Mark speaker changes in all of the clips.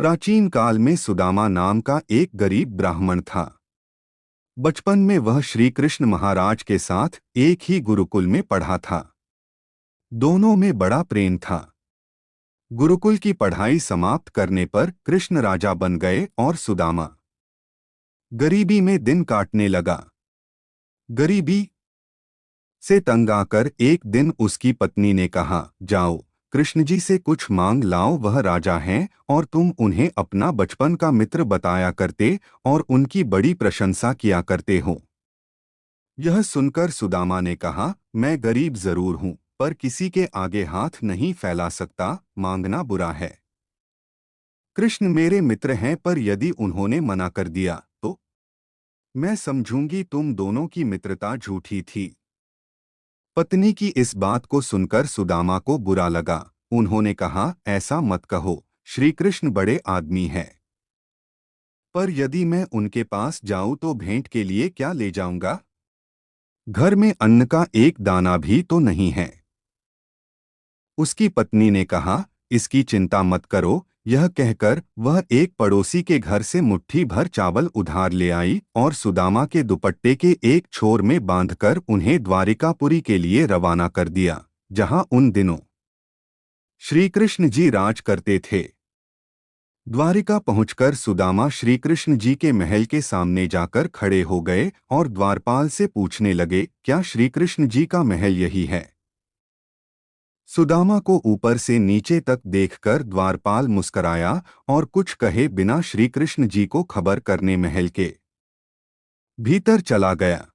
Speaker 1: प्राचीन काल में सुदामा नाम का एक गरीब ब्राह्मण था। बचपन में वह श्री कृष्ण महाराज के साथ एक ही गुरुकुल में पढ़ा था। दोनों में बड़ा प्रेम था। गुरुकुल की पढ़ाई समाप्त करने पर कृष्ण राजा बन गए और सुदामा गरीबी में दिन काटने लगा। गरीबी से तंग आकर एक दिन उसकी पत्नी ने कहा, जाओ कृष्ण जी से कुछ मांग लाओ, वह राजा हैं और तुम उन्हें अपना बचपन का मित्र बताया करते और उनकी बड़ी प्रशंसा किया करते हो। यह सुनकर सुदामा ने कहा, मैं गरीब जरूर हूं पर किसी के आगे हाथ नहीं फैला सकता, मांगना बुरा है। कृष्ण मेरे मित्र हैं पर यदि उन्होंने मना कर दिया तो मैं समझूंगी तुम दोनों की मित्रता झूठी थी। पत्नी की इस बात को सुनकर सुदामा को बुरा लगा। उन्होंने कहा, ऐसा मत कहो, श्री कृष्ण बड़े आदमी हैं। पर यदि मैं उनके पास जाऊं तो भेंट के लिए क्या ले जाऊंगा? घर में अन्न का एक दाना भी तो नहीं है। उसकी पत्नी ने कहा, इसकी चिंता मत करो। यह कहकर वह एक पड़ोसी के घर से मुट्ठी भर चावल उधार ले आई और सुदामा के दुपट्टे के एक छोर में बांधकर उन्हें द्वारिकापुरी के लिए रवाना कर दिया, जहां उन दिनों श्री कृष्ण जी राज करते थे। द्वारिका पहुंचकर सुदामा श्री कृष्ण जी के महल के सामने जाकर खड़े हो गए और द्वारपाल से पूछने लगे, क्या श्री कृष्ण जी का महल यही है? सुदामा को ऊपर से नीचे तक देखकर द्वारपाल मुस्कराया और कुछ कहे बिना श्री कृष्ण जी को खबर करने महल के भीतर चला गया।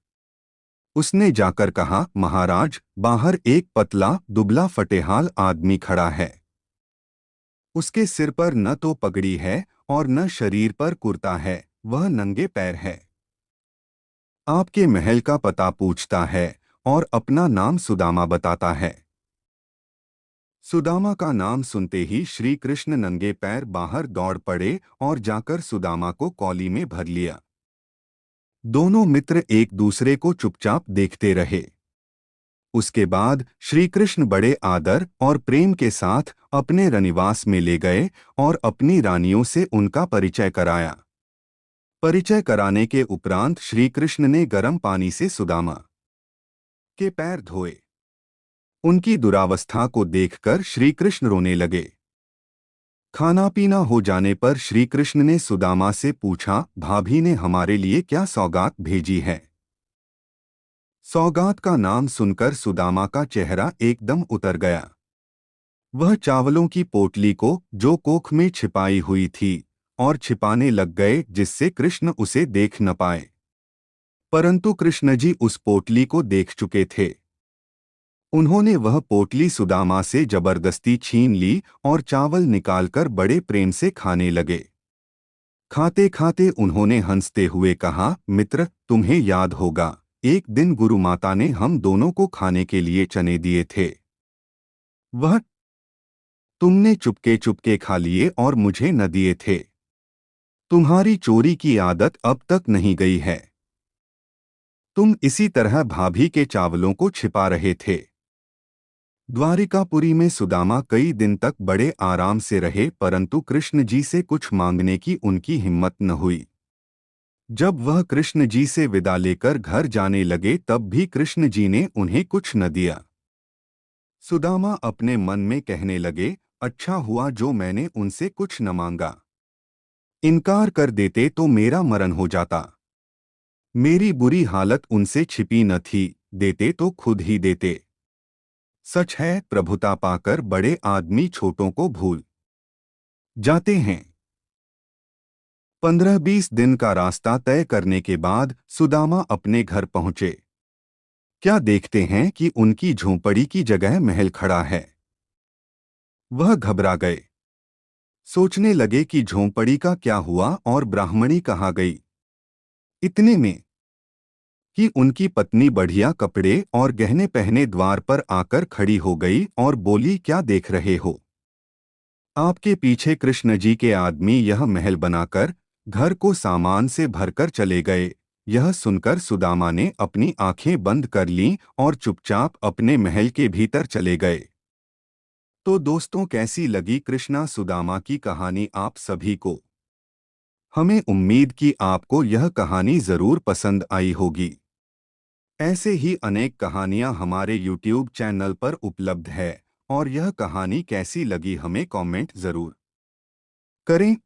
Speaker 1: उसने जाकर कहा, महाराज, बाहर एक पतला दुबला फटेहाल आदमी खड़ा है। उसके सिर पर न तो पगड़ी है और न शरीर पर कुर्ता है, वह नंगे पैर है। आपके महल का पता पूछता है और अपना नाम सुदामा बताता है। सुदामा का नाम सुनते ही श्री कृष्ण नंगे पैर बाहर दौड़ पड़े और जाकर सुदामा को कौली में भर लिया। दोनों मित्र एक दूसरे को चुपचाप देखते रहे। उसके बाद श्री कृष्ण बड़े आदर और प्रेम के साथ अपने रनिवास में ले गए और अपनी रानियों से उनका परिचय कराया। परिचय कराने के उपरांत श्री कृष्ण ने गर्म पानी से सुदामा के पैर धोए। उनकी दुरावस्था को देखकर श्री कृष्ण रोने लगे। खाना पीना हो जाने पर श्री कृष्ण ने सुदामा से पूछा, भाभी ने हमारे लिए क्या सौगात भेजी है? सौगात का नाम सुनकर सुदामा का चेहरा एकदम उतर गया। वह चावलों की पोटली को जो कोख में छिपाई हुई थी और छिपाने लग गए जिससे कृष्ण उसे देख न पाए। परंतु कृष्ण जी उस पोटली को देख चुके थे। उन्होंने वह पोटली सुदामा से जबरदस्ती छीन ली और चावल निकालकर बड़े प्रेम से खाने लगे। खाते खाते उन्होंने हंसते हुए कहा, मित्र, तुम्हें याद होगा एक दिन गुरु माता ने हम दोनों को खाने के लिए चने दिए थे। वह तुमने चुपके चुपके खा लिए और मुझे न दिए थे। तुम्हारी चोरी की आदत अब तक नहीं गई है। तुम इसी तरह भाभी के चावलों को छिपा रहे थे। द्वारिकापुरी में सुदामा कई दिन तक बड़े आराम से रहे, परंतु कृष्ण जी से कुछ मांगने की उनकी हिम्मत न हुई। जब वह कृष्ण जी से विदा लेकर घर जाने लगे तब भी कृष्ण जी ने उन्हें कुछ न दिया। सुदामा अपने मन में कहने लगे, अच्छा हुआ जो मैंने उनसे कुछ न मांगा। इनकार कर देते तो मेरा मरण हो जाता। मेरी बुरी हालत उनसे छिपी न थी, देते तो खुद ही देते। सच है, प्रभुता पाकर बड़े आदमी छोटों को भूल जाते हैं। 15-20 दिन का रास्ता तय करने के बाद सुदामा अपने घर पहुंचे। क्या देखते हैं कि उनकी झोंपड़ी की जगह महल खड़ा है। वह घबरा गए। सोचने लगे कि झोंपड़ी का क्या हुआ और ब्राह्मणी कहाँ गई। इतने में कि उनकी पत्नी बढ़िया कपड़े और गहने पहने द्वार पर आकर खड़ी हो गई और बोली, क्या देख रहे हो? आपके पीछे कृष्ण जी के आदमी यह महल बनाकर घर को सामान से भरकर चले गए। यह सुनकर सुदामा ने अपनी आंखें बंद कर लीं और चुपचाप अपने महल के भीतर चले गए। तो दोस्तों, कैसी लगी कृष्णा सुदामा की कहानी आप सभी को? हमें उम्मीद कि आपको यह कहानी जरूर पसंद आई होगी। ऐसे ही अनेक कहानियां हमारे YouTube चैनल पर उपलब्ध है और यह कहानी कैसी लगी हमें कमेंट जरूर करें।